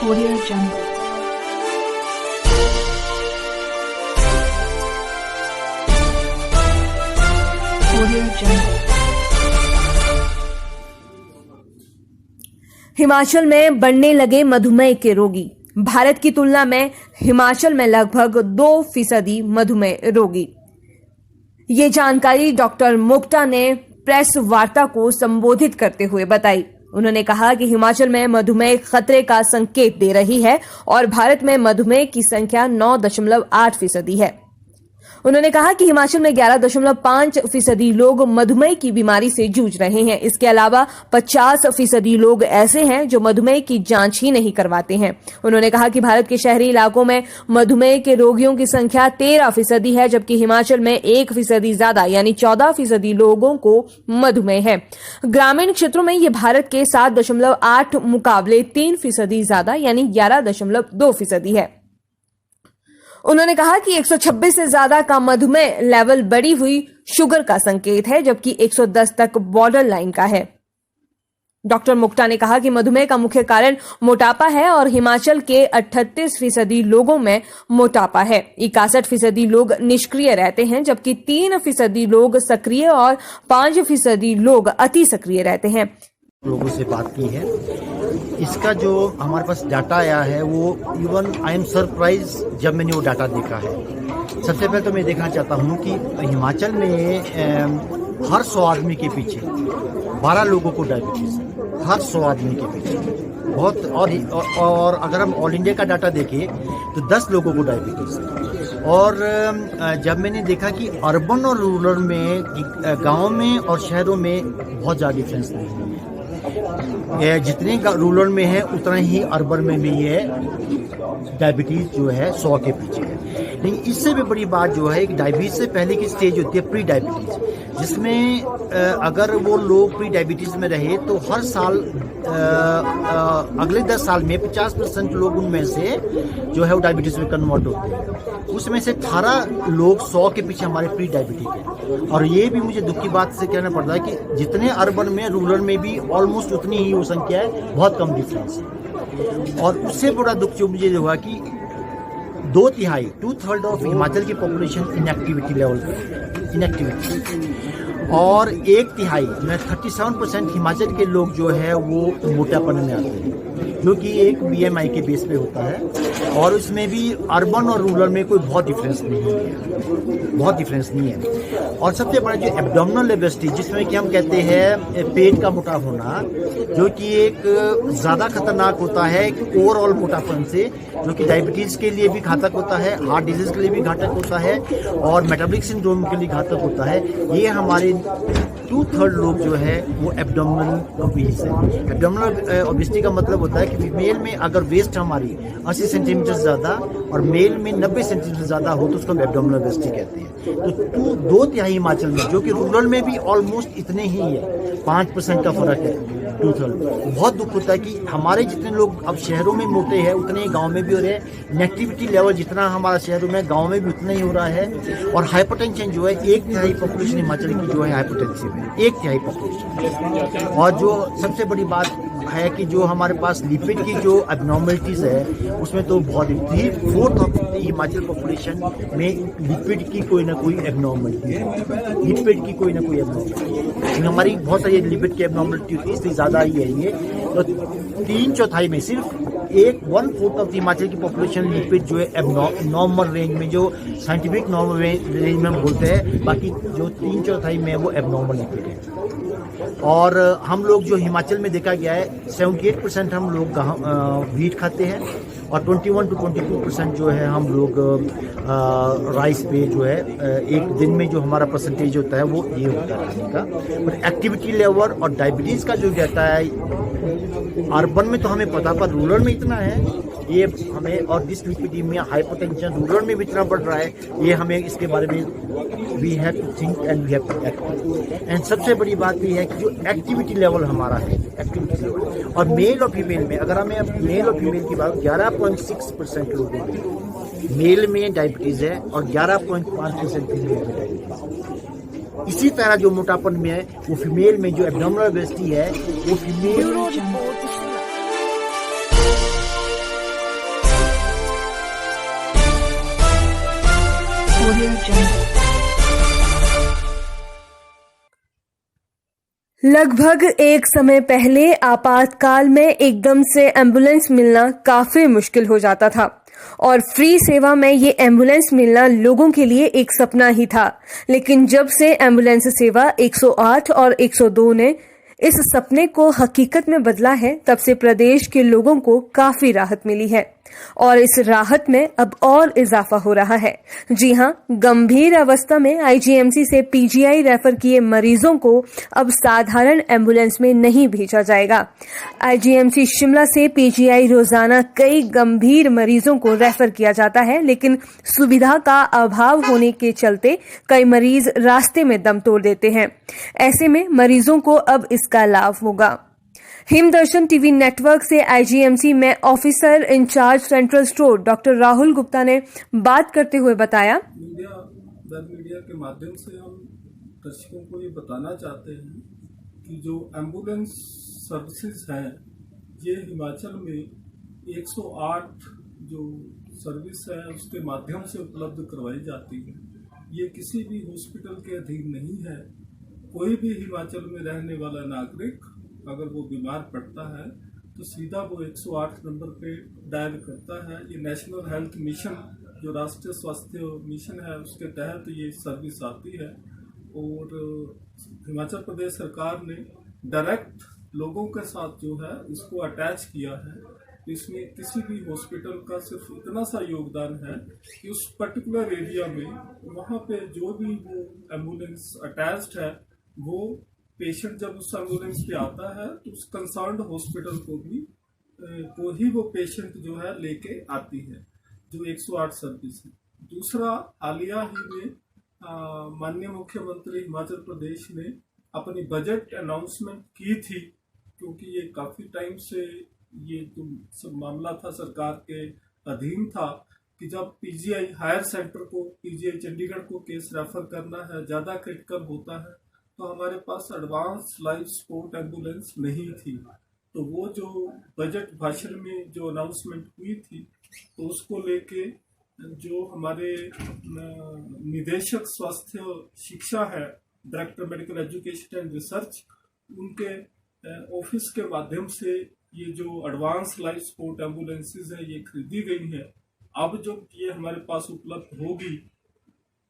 Audio Jungle. Audio Jungle. Himachal में बढ़ने लगे मधुमेह के रोगी। भारत की तुलना में हिमाचल में लगभग 2% मधुमेह रोगी। ये जानकारी डॉक्टर मुक्ता ने प्रेस वार्ता को संबोधित करते हुए बताई। उन्होंने कहा कि हिमाचल में मधुमेह खतरे का संकेत दे रही है और भारत में मधुमेह की संख्या 9.8% है। उन्होंने कहा कि हिमाचल में 11.5% लोग मधुमेह की बीमारी से जूझ रहे हैं। इसके अलावा 50% लोग ऐसे हैं जो मधुमेह की जांच ही नहीं करवाते हैं। उन्होंने कहा कि भारत के शहरी इलाकों में मधुमेह के रोगियों की संख्या 13% है, जबकि हिमाचल में 1% ज्यादा यानी 14% लोगों को मधुमेह है। ग्रामीण क्षेत्रों में ये भारत के 7.8 मुकाबले 3% ज्यादा यानी 11.2% है। उन्होंने कहा कि 126 से ज्यादा का मधुमेह लेवल बढ़ी हुई शुगर का संकेत है, जबकि 110 तक बॉर्डर लाइन का है। डॉक्टर मुक्ता ने कहा कि मधुमेह का मुख्य कारण मोटापा है और हिमाचल के 38% लोगों में मोटापा है। 61% लोग निष्क्रिय रहते हैं, जबकि 3% लोग सक्रिय और 5% लोग अति सक्रिय रहते हैं। लोगों से बात की है। इसका जो हमारे पास डाटा आया है वो इवन आई एम सरप्राइज जब मैंने वो डाटा देखा है। सबसे पहले तो मैं देखना चाहता हूँ कि हिमाचल में हर 100 आदमी के पीछे 12 लोगों को डायबिटीज है। हर 100 आदमी के पीछे बहुत। और अगर हम ऑल इंडिया का डाटा देखें तो 10 लोगों को डायबिटीज है। और जब मैंने देखा कि अर्बन और रूरल में, गाँव में और शहरों में बहुत ज़्यादा डिफरेंस नहीं है। जितने रूरल में है उतना ही अर्बन में भी है डायबिटीज जो है 100 के पीछे है। लेकिन इससे भी बड़ी बात जो है, डायबिटीज से पहले की स्टेज होती है प्री डायबिटीज, जिसमें अगर वो लोग प्री डायबिटीज में रहे तो हर साल अगले 10 साल में 50% लोग उनमें से जो है वो डायबिटीज में कन्वर्ट होते हैं। उसमें से 18 लोग 100 के पीछे हमारे प्री डायबिटिक है। और ये भी मुझे दुख की बात से कहना पड़ता है कि जितने अर्बन में रूरल में भी ऑलमोस्ट उतनी ही वो संख्या है, बहुत कम डिफरेंस है। और उससे बड़ा दुख जो मुझे हुआ कि 2/3 ऑफ हिमाचल की पॉपुलेशन इनएक्टिविटी लेवल पर, इनएक्टिविटी, और 1/3 37% हिमाचल के लोग जो है वो मोटापन में आते हैं, जो कि एक BMI के बेस पे होता है। और उसमें भी अर्बन और रूरल में कोई बहुत डिफरेंस नहीं है, बहुत डिफरेंस नहीं है। और सबसे बड़ा जो एब्डोमिनल ओबेसिटी, जिसमें कि हम कहते हैं पेट का मोटा होना, जो कि एक ज़्यादा खतरनाक होता है ओवरऑल मोटापन से, जो कि डायबिटीज़ के लिए भी घातक होता है, हार्ट डिजीज़ के लिए भी घातक होता है और मेटाबॉलिक सिंड्रोम के लिए घातक होता है। ये हमारे 2/3 लोग जो है वो एब्डोमिनल ओबेस है। एब्डोमिनल ओबेसिटी का मतलब होता है कि फीमेल में अगर वेस्ट हमारी 80 सेंटीमीटर ज़्यादा और मेल में 90 सेंटीमीटर ज़्यादा हो तो उसको हम एब्डोमिनल ओबेसिटी कहते हैं। तो 2/3 हिमाचल में, जो कि रूरल में भी ऑलमोस्ट इतने ही है, 5% का फर्क है 2/3। बहुत दुख होता है कि हमारे जितने लोग अब शहरों में मोटे हैं उतने ही गाँव में भी हो रहे हैं। इनएक्टिविटी लेवल जितना हमारा शहरों में, गाँव में भी उतना ही हो रहा है। और हाइपरटेंशन जो है, 1/3 पॉपुलेशन हिमाचल की जो है हाइपरटेंसिव है, 1/3 पॉपुलेशन। और जो सबसे बड़ी बात है कि जो हमारे पास लिपिड की जो एबनॉर्मलिटीज है उसमें तो बहुत 3/4 ऑफ हिमाचल पॉपुलेशन में लिपिड की कोई ना कोई एबनॉर्मलिटी है, लिपिड की कोई ना कोई एबनॉर्मलिटी है। हमारी बहुत सारी लिपिड की एबनॉर्मलिटी होती है, इसलिए ज़्यादा ही है ये। तो 3/4 में सिर्फ 1/4 ऑफ हिमाचल की पॉपुलेशन लिपिड जो है नॉर्मल रेंज में, जो साइंटिफिक नॉर्मल रेंज में हम बोलते हैं, बाकी जो 3/4 में है वो एबनॉर्मल लिपिड है। और हम लोग जो हिमाचल में देखा गया है 78% हम लोग व्हीट खाते हैं और 21 to 22% जो है हम लोग राइस पे जो है एक दिन में जो हमारा परसेंटेज होता है वो ये होता है खाने का। और एक्टिविटी लेवल और डायबिटीज़ का जो रहता है अर्बन में तो हमें पता, पर रूरल में इतना है ये हमें, और डिसलिपिडीमिया, हाइपरटेंशन रूरल में भी इतना बढ़ रहा है, ये हमें इसके बारे में we have to think and we have to act. And सबसे बड़ी बात ये है कि जो एक्टिविटी लेवल हमारा है, एक्टिविटी लेवल, और मेल और फीमेल में अगर हमें मेल और फीमेल की बात, 11.6% लोगों में मेल में डायबिटीज़ है और 11.5% फीमेल में डायबिटीज़। इसी तरह जो मोटापन में है वो फीमेल में, जो एब्डोमिनल ओबेसिटी है वो फीमेल Audio Jungle. लगभग एक समय पहले आपातकाल में एकदम से एम्बुलेंस मिलना काफी मुश्किल हो जाता था और फ्री सेवा में ये एम्बुलेंस मिलना लोगों के लिए एक सपना ही था। लेकिन जब से एम्बुलेंस सेवा 108 और 102 ने इस सपने को हकीकत में बदला है, तब से प्रदेश के लोगों को काफी राहत मिली है और इस राहत में अब और इजाफा हो रहा है। जी हां, गंभीर अवस्था में आईजीएमसी से पीजीआई रेफर किए मरीजों को अब साधारण एम्बुलेंस में नहीं भेजा जाएगा। आईजीएमसी शिमला से पीजीआई रोजाना कई गंभीर मरीजों को रेफर किया जाता है, लेकिन सुविधा का अभाव होने के चलते कई मरीज रास्ते में दम तोड़ देते हैं। ऐसे में मरीजों को अब इसका लाभ होगा। हिमदर्शन टीवी नेटवर्क से आईजीएमसी में officer incharge central store doctor Rahul Gupta ने बात करते हुए बताया, मीडिया के माध्यम से हम दर्शकों को ये बताना चाहते हैं कि जो एम्बुलेंस सर्विसेज हैं ये हिमाचल में 108 जो सर्विस है उसके माध्यम से उपलब्ध करवाई जाती है। ये किसी भी हॉस्पिटल के अधीन नहीं है। कोई भी हिमाचल में रहने वाला नागरिक अगर वो बीमार पड़ता है तो सीधा वो 108 नंबर पे डायल करता है। ये नेशनल हेल्थ मिशन जो राष्ट्रीय स्वास्थ्य मिशन है उसके तहत ये सर्विस आती है और हिमाचल प्रदेश सरकार ने डायरेक्ट लोगों के साथ जो है इसको अटैच किया है। इसमें किसी भी हॉस्पिटल का सिर्फ इतना सा योगदान है कि उस पर्टिकुलर एरिया में वहाँ पे जो भी वो एम्बुलेंस अटैच्ड है वो पेशेंट जब उस एम्बुलेंस पे आता है तो उस कंसर्न्ड हॉस्पिटल को ही वो पेशेंट जो है लेके आती है, जो 108 सर्विस है। दूसरा, हालिया ही में माननीय मुख्यमंत्री हिमाचल प्रदेश ने अपनी बजट अनाउंसमेंट की थी, क्योंकि ये काफ़ी टाइम से ये जो सब मामला था सरकार के अधीन था कि जब पीजीआई हायर सेंटर को पीजीआई चंडीगढ़ को केस रेफर करना है, ज़्यादा क्रिटिकल होता है, तो हमारे पास एडवांस लाइफ सपोर्ट एम्बुलेंस नहीं थी। तो वो जो बजट भाषण में जो अनाउंसमेंट हुई थी तो उसको लेके जो हमारे निदेशक स्वास्थ्य शिक्षा है, director medical education and research, उनके ऑफिस के माध्यम से ये जो एडवांस लाइफ सपोर्ट एम्बुलेंसेज है ये खरीदी गई है। अब जब ये हमारे पास उपलब्ध होगी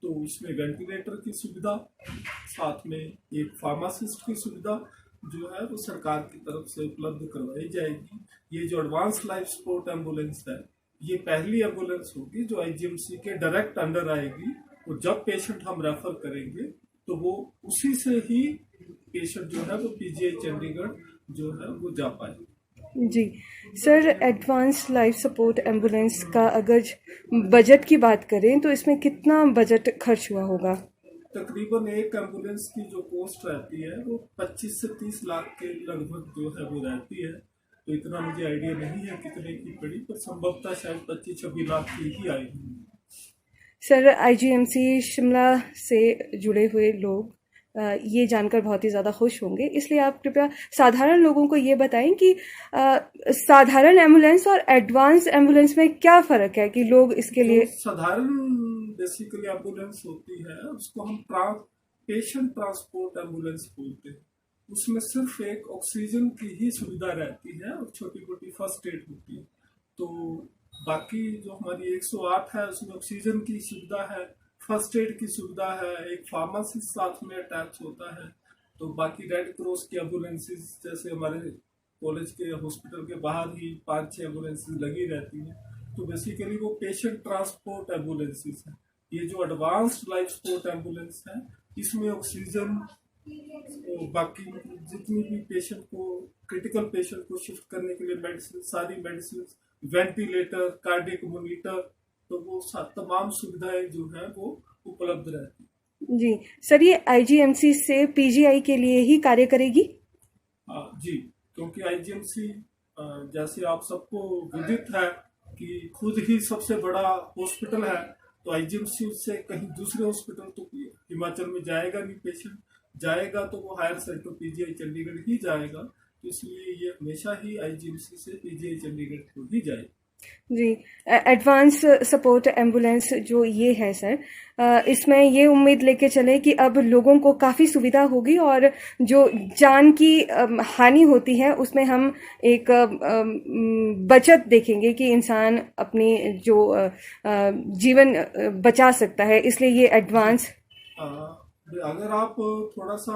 तो उसमें वेंटिलेटर की सुविधा, साथ में एक फार्मासिस्ट की सुविधा जो है वो सरकार की तरफ से उपलब्ध करवाई जाएगी। ये जो एडवांस लाइफ सपोर्ट एम्बुलेंस है ये पहली एम्बुलेंस होगी जो आईजीएमसी के डायरेक्ट अंडर आएगी और जब पेशेंट हम रेफर करेंगे तो वो उसी से ही पेशेंट जो है वो पीजीआई चंडीगढ़ जो है वो जा पाएगा। जी sir, advance life support ambulance का अगर बजट की बात करें तो इसमें कितना बजट खर्च हुआ होगा? तकरीबन एक एम्बुलेंस की जो कॉस्ट रहती है वो 25 से 30 लाख के लगभग जो है वो रहती है। तो इतना मुझे आइडिया नहीं है कितने की पड़ी, पर संभवतः शायद 25-26 लाख की ही आएगी। सर, आईजीएमसी शिमला से जुड़े हुए लोग ये जानकर बहुत ही ज़्यादा खुश होंगे, इसलिए आप कृपया साधारण लोगों को ये बताएं कि साधारण एम्बुलेंस और एडवांस एम्बुलेंस में क्या फ़र्क है कि लोग इसके लिए। साधारण बेसिकली एम्बुलेंस होती है उसको हम पेशेंट ट्रांसपोर्ट एम्बुलेंस बोलते हैं। उसमें सिर्फ एक ऑक्सीजन की ही सुविधा रहती है और छोटी मोटी फर्स्ट एड होती है। तो बाकी जो हमारी 108 है उसमें ऑक्सीजन की सुविधा है, फर्स्ट एड की सुविधा है, एक फार्मासिस्ट साथ में अटैच होता है। तो बाकी रेड क्रॉस की एम्बुलेंसेज जैसे हमारे कॉलेज के हॉस्पिटल के बाहर ही 5-6 एम्बुलेंसेज लगी रहती हैं। तो बेसिकली वो पेशेंट ट्रांसपोर्ट एम्बुलेंसेज है। ये जो एडवांस्ड लाइफ सपोर्ट एम्बुलेंस है इसमें ऑक्सीजन, तो बाकी जितनी भी पेशेंट को क्रिटिकल पेशेंट को शिफ्ट करने के लिए मेडिसिन, सारी मेडिसिन, वेंटिलेटर, कार्डियक मॉनिटर, तो वो तमाम सुविधाएं जो है वो उपलब्ध रहती है। जी सर, ये आईजीएमसी से पीजीआई के लिए ही कार्य करेगी? जी, क्योंकि आईजीएमसी जैसे आप सबको विदित है कि खुद ही सबसे बड़ा हॉस्पिटल है, तो आईजीएमसी से कहीं दूसरे हॉस्पिटल तो हिमाचल में जाएगा नहीं। पेशेंट जाएगा तो वो हायर सेंटर पीजीआई चंडीगढ़ ही जाएगा। तो इसलिए ये हमेशा ही आईजीएमसी से पीजीआई चंडीगढ़ को ही जाएगा। जी, एडवांस सपोर्ट एम्बुलेंस जो ये है सर, इसमें ये उम्मीद लेके चले कि अब लोगों को काफ़ी सुविधा होगी और जो जान की हानि होती है उसमें हम एक बचत देखेंगे कि इंसान अपनी जो जीवन बचा सकता है, इसलिए ये एडवांस। अगर आप थोड़ा सा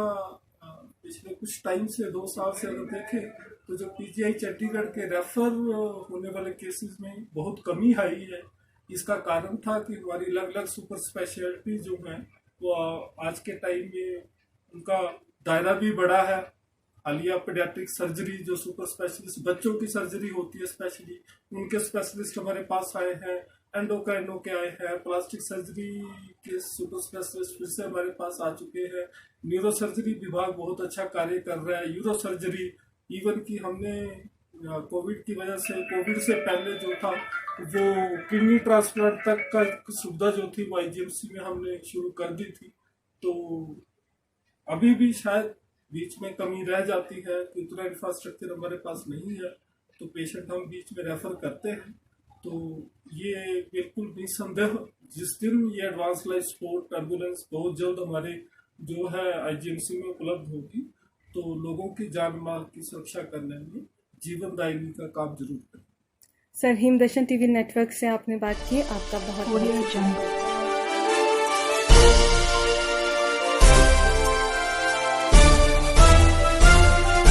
पिछले कुछ टाइम से 2 साल से अगर देखें तो जो पीजीआई चंडीगढ़ के रेफर होने वाले केसेस में बहुत कमी आई है। इसका कारण था कि हमारी अलग अलग सुपर स्पेशलिटी जो है वो आज के टाइम में उनका दायरा भी बढ़ा है। हालिया पेडियाट्रिक सर्जरी जो सुपर स्पेशलिस्ट बच्चों की सर्जरी होती है स्पेशली, उनके स्पेशलिस्ट हमारे पास आए हैं। एंडोक्राइनो के आए हैं, प्लास्टिक सर्जरी के सुपर स्पेशलिस्ट फिर से हमारे पास आ चुके हैं। न्यूरो सर्जरी विभाग बहुत अच्छा कार्य कर रहा है। यूरो सर्जरी इवन कि हमने कोविड की वजह से, कोविड से पहले जो था वो किडनी ट्रांसप्लांट तक का सुविधा जो थी वो आईजीएमसी में हमने शुरू कर दी थी। तो अभी भी शायद बीच में कमी रह जाती है कि इतना इंफ्रास्ट्रक्चर हमारे पास नहीं है, तो पेशेंट हम बीच में रेफर करते हैं। तो ये बिल्कुल निसंदेह जिस दिन ये एडवांस लाइफ सपोर्ट एम्बुलेंस बहुत जल्द हमारे जो है आईजीएमसी में उपलब्ध होगी तो लोगों की जान माल की सुरक्षा करने में जीवनदायिनी का काम जरूर करें। सर, हिमदर्शन टीवी नेटवर्क से आपने बात की, आपका बहुत Audio Jungle.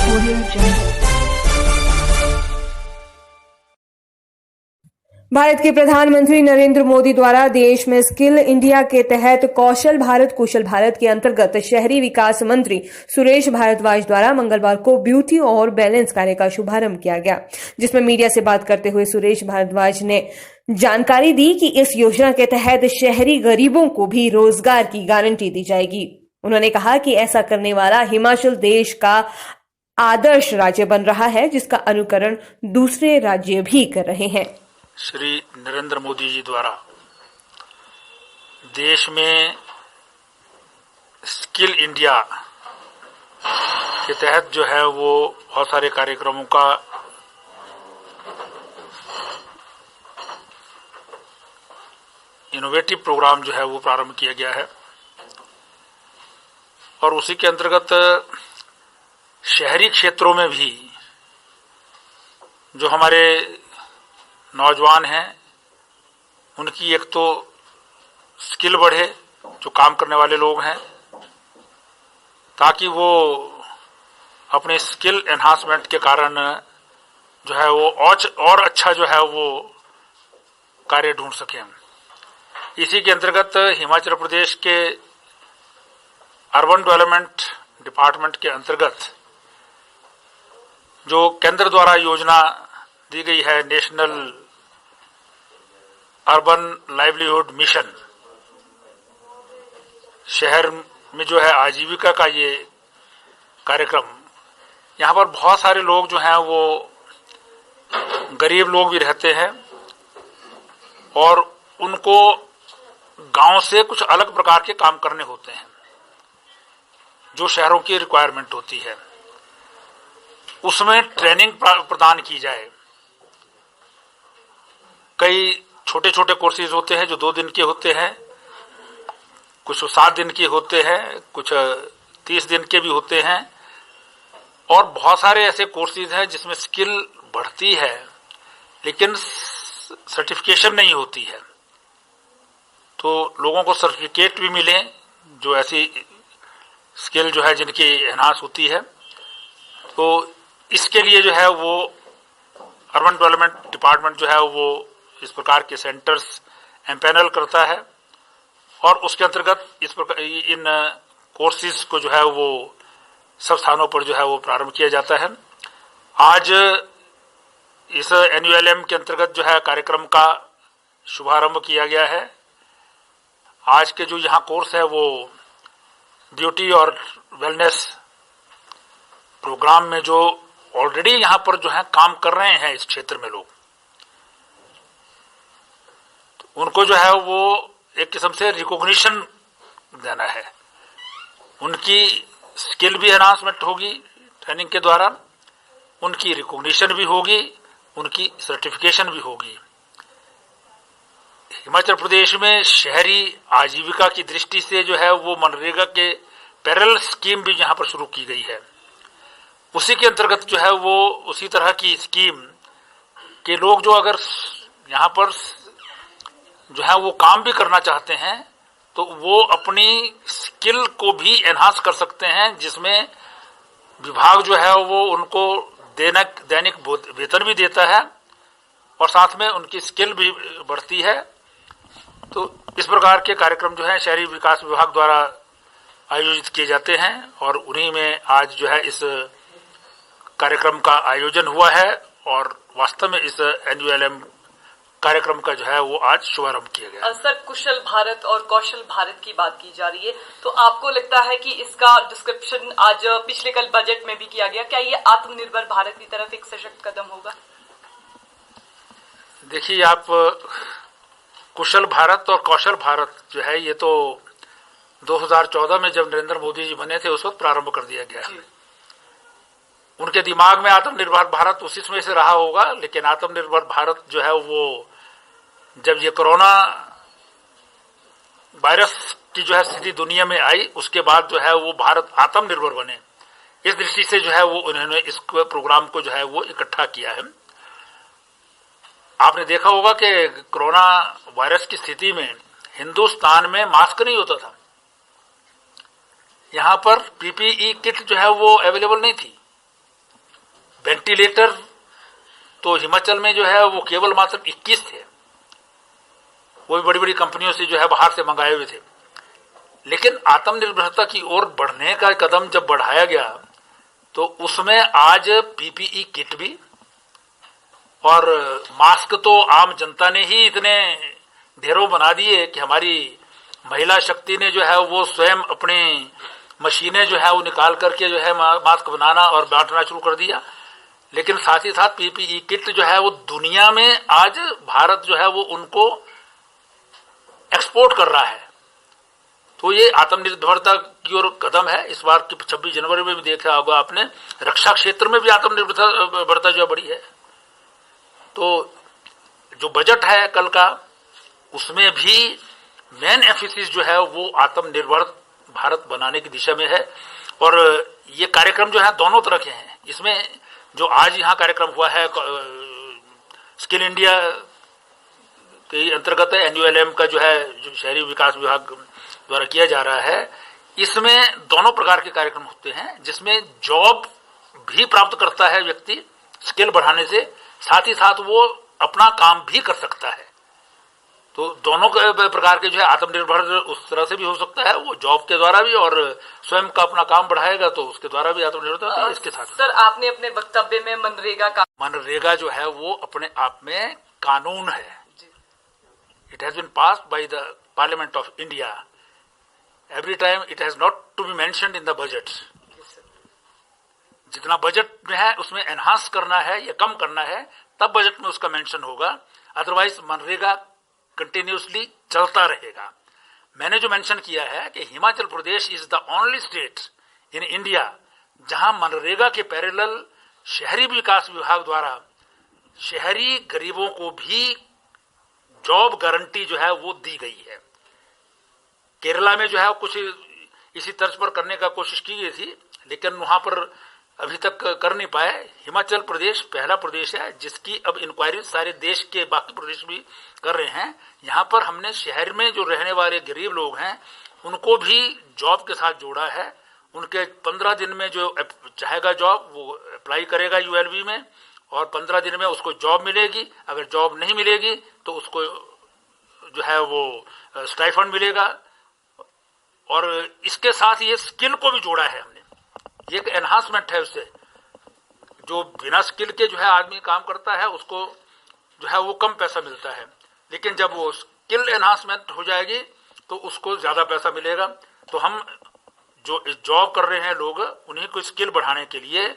Audio Jungle. Bharat के प्रधानमंत्री नरेंद्र मोदी द्वारा देश में स्किल इंडिया के तहत कौशल भारत कुशल भारत के अंतर्गत शहरी विकास मंत्री सुरेश भारद्वाज द्वारा मंगलवार को ब्यूटी और बैलेंस कार्य का शुभारंभ किया गया, जिसमें मीडिया से बात करते हुए सुरेश भारद्वाज ने जानकारी दी कि इस योजना के तहत शहरी गरीबों को भी रोजगार की गारंटी दी जाएगी। उन्होंने कहा कि ऐसा करने वाला हिमाचल देश का आदर्श राज्य बन रहा है, जिसका अनुकरण दूसरे राज्य भी कर रहे हैं। श्री नरेंद्र मोदी जी द्वारा देश में स्किल इंडिया के तहत जो है वो बहुत सारे कार्यक्रमों का इनोवेटिव प्रोग्राम जो है वो प्रारंभ किया गया है और उसी के अंतर्गत शहरी क्षेत्रों में भी जो हमारे नौजवान हैं उनकी एक तो स्किल बढ़े, जो काम करने वाले लोग हैं, ताकि वो अपने स्किल एनहांसमेंट के कारण जो है वो और अच्छा जो है वो कार्य ढूंढ सकें। इसी के अंतर्गत हिमाचल प्रदेश के अर्बन डेवलपमेंट डिपार्टमेंट के अंतर्गत जो केंद्र द्वारा योजना दी गई है, नेशनल अर्बन लाइवलीहुड मिशन, शहर में जो है आजीविका का ये कार्यक्रम, यहाँ पर बहुत सारे लोग जो हैं वो गरीब लोग भी रहते हैं और उनको गांव से कुछ अलग प्रकार के काम करने होते हैं जो शहरों की रिक्वायरमेंट होती है। उसमें ट्रेनिंग प्रदान की जाए। कई छोटे छोटे कोर्सेज होते हैं जो 2 दिन के होते हैं, कुछ 7 दिन के होते हैं, कुछ 30 दिन के भी होते हैं और बहुत सारे ऐसे कोर्सेज हैं जिसमें स्किल बढ़ती है लेकिन सर्टिफिकेशन नहीं होती है। तो लोगों को सर्टिफिकेट भी मिले जो ऐसी स्किल जो है जिनकी एनहांस होती है। तो इसके लिए जो है वो अर्बन डेवलपमेंट डिपार्टमेंट जो है वो इस प्रकार के सेंटर्स एम्पैनल करता है और उसके अंतर्गत इस प्रकार इन कोर्सेज को जो है वो सब स्थानों पर जो है वो प्रारंभ किया जाता है। आज इस एनयूएलएम के अंतर्गत जो है कार्यक्रम का शुभारंभ किया गया है। आज के जो यहाँ कोर्स है वो ब्यूटी और वेलनेस प्रोग्राम में जो ऑलरेडी यहाँ पर जो है काम कर रहे हैं इस क्षेत्र में लोग, तो उनको जो है वो एक किस्म से रिकॉग्निशन देना है। उनकी स्किल भी एनहांसमेंट होगी ट्रेनिंग के द्वारा, उनकी रिकॉग्निशन भी होगी उनकी सर्टिफिकेशन भी होगी। हिमाचल प्रदेश में शहरी आजीविका की दृष्टि से जो है वो मनरेगा के पैरेलल स्कीम भी यहाँ पर शुरू की गई है। उसी के अंतर्गत जो है वो उसी तरह की स्कीम के लोग जो अगर यहाँ पर जो है वो काम भी करना चाहते हैं तो वो अपनी स्किल को भी एनहांस कर सकते हैं, जिसमें विभाग जो है वो उनको दैनिक वेतन भी देता है और साथ में उनकी स्किल भी बढ़ती है। तो इस प्रकार के कार्यक्रम जो है शहरी विकास विभाग द्वारा आयोजित किए जाते हैं और उन्हीं में आज जो है इस कार्यक्रम का आयोजन हुआ है और वास्तव में इस एनयूएलएम कार्यक्रम का जो है वो आज शुभारंभ किया गया। सर, कुशल भारत और कौशल भारत की बात की जा रही है, तो आपको लगता है कि इसका डिस्क्रिप्शन आज पिछले कल बजट में भी किया गया, क्या ये आत्मनिर्भर भारत की तरफ एक सशक्त कदम होगा? देखिए, आप कुशल भारत और कौशल भारत जो है ये तो 2014 में जब नरेंद्र मोदी जी बने थे उस वक्त प्रारंभ कर दिया गया। उनके दिमाग में आत्मनिर्भर भारत उसी समय से रहा होगा, लेकिन आत्मनिर्भर भारत जो है वो जब ये कोरोना वायरस की जो है स्थिति दुनिया में आई उसके बाद जो है वो भारत आत्मनिर्भर बने, इस दृष्टि से जो है वो उन्होंने इस प्रोग्राम को जो है वो इकट्ठा किया है। आपने देखा होगा कि कोरोना वायरस की स्थिति में हिंदुस्तान में मास्क नहीं होता था, यहां पर पीपीई किट जो है वो अवेलेबल नहीं थी। वेंटिलेटर तो हिमाचल में जो है वो केवल मात्र 21 थे, वो भी बड़ी बड़ी कंपनियों से जो है बाहर से मंगाए हुए थे। लेकिन आत्मनिर्भरता की ओर बढ़ने का कदम जब बढ़ाया गया तो उसमें आज पीपीई किट भी और मास्क तो आम जनता ने ही इतने ढेरों बना दिए कि हमारी महिला शक्ति ने जो है वो स्वयं अपनी मशीनें जो है वो निकाल करके जो है मास्क बनाना और बांटना शुरू कर दिया। लेकिन साथ ही साथ पीपीई किट जो है वो दुनिया में आज भारत जो है वो उनको एक्सपोर्ट कर रहा है। तो ये आत्मनिर्भरता की ओर कदम है। इस बार की 26 जनवरी में भी देखा होगा आपने, रक्षा क्षेत्र में भी आत्मनिर्भरता जो बढ़ी है। तो जो बजट है कल का उसमें भी मेन एम्फेसिस जो है वो आत्मनिर्भर भारत बनाने की दिशा में है। और ये कार्यक्रम जो है दोनों तरह के हैं। इसमें जो आज यहाँ कार्यक्रम हुआ है स्किल इंडिया के अंतर्गत एनयूएलएम का जो है जो शहरी विकास विभाग द्वारा किया जा रहा है, इसमें दोनों प्रकार के कार्यक्रम होते हैं, जिसमें जॉब भी प्राप्त करता है व्यक्ति स्किल बढ़ाने से, साथ ही साथ वो अपना काम भी कर सकता है। तो दोनों प्रकार के जो है आत्मनिर्भर उस तरह से भी हो सकता है, वो जॉब के द्वारा भी, और स्वयं का अपना काम बढ़ाएगा तो उसके द्वारा भी आत्मनिर्भरता। इसके साथ सर, आपने अपने वक्तव्य में मनरेगा जो है वो अपने आप में कानून है। It has been passed by the parliament of India. Every time it has not to be mentioned in the budget. जितना बजट में है उसमें एनहांस करना है या कम करना है तब बजट में उसका मेंशन होगा, अदरवाइज मनरेगा कंटिन्यूसली चलता रहेगा। मैंने जो मेंशन किया है कि Himachal Pradesh is the only state in India जहां मनरेगा के पैरेलल शहरी विकास विभाग द्वारा शहरी गरीबों को भी जॉब गारंटी जो है वो दी गई है। केरला में जो है कुछ इसी तर्ज पर करने का कोशिश की गई थी, लेकिन वहां पर अभी तक कर नहीं पाए। हिमाचल प्रदेश पहला प्रदेश है जिसकी अब इंक्वायरी सारे देश के बाकी प्रदेश भी कर रहे हैं। यहाँ पर हमने शहर में जो रहने वाले गरीब लोग हैं उनको भी जॉब के साथ जोड़ा है। उनके 15 दिन में जो चाहेगा जॉब वो अप्लाई करेगा यूएलबी में, और 15 दिन में उसको जॉब मिलेगी। अगर जॉब नहीं मिलेगी तो उसको जो है वो स्टाइफंड मिलेगा। और इसके साथ ये स्किल को भी जोड़ा है हमने, एक एनहांसमेंट है उससे। जो बिना स्किल के जो है आदमी काम करता है उसको जो है वो कम पैसा मिलता है, लेकिन जब वो स्किल एनहांसमेंट हो जाएगी तो उसको ज्यादा पैसा मिलेगा। तो हम जो जॉब कर रहे हैं लोग उन्हीं को स्किल बढ़ाने के लिए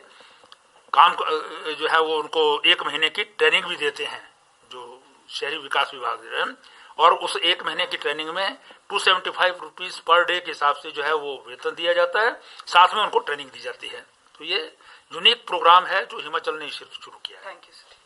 काम जो है वो उनको 1 महीने की ट्रेनिंग भी देते हैं जो शहरी विकास विभाग दे रहे हैं। और उस 1 महीने की ट्रेनिंग में 275 रुपीज पर डे के हिसाब से जो है वो वेतन दिया जाता है, साथ में उनको ट्रेनिंग दी जाती है। तो ये यूनिक प्रोग्राम है जो हिमाचल ने शुरू किया है। Thank you sir.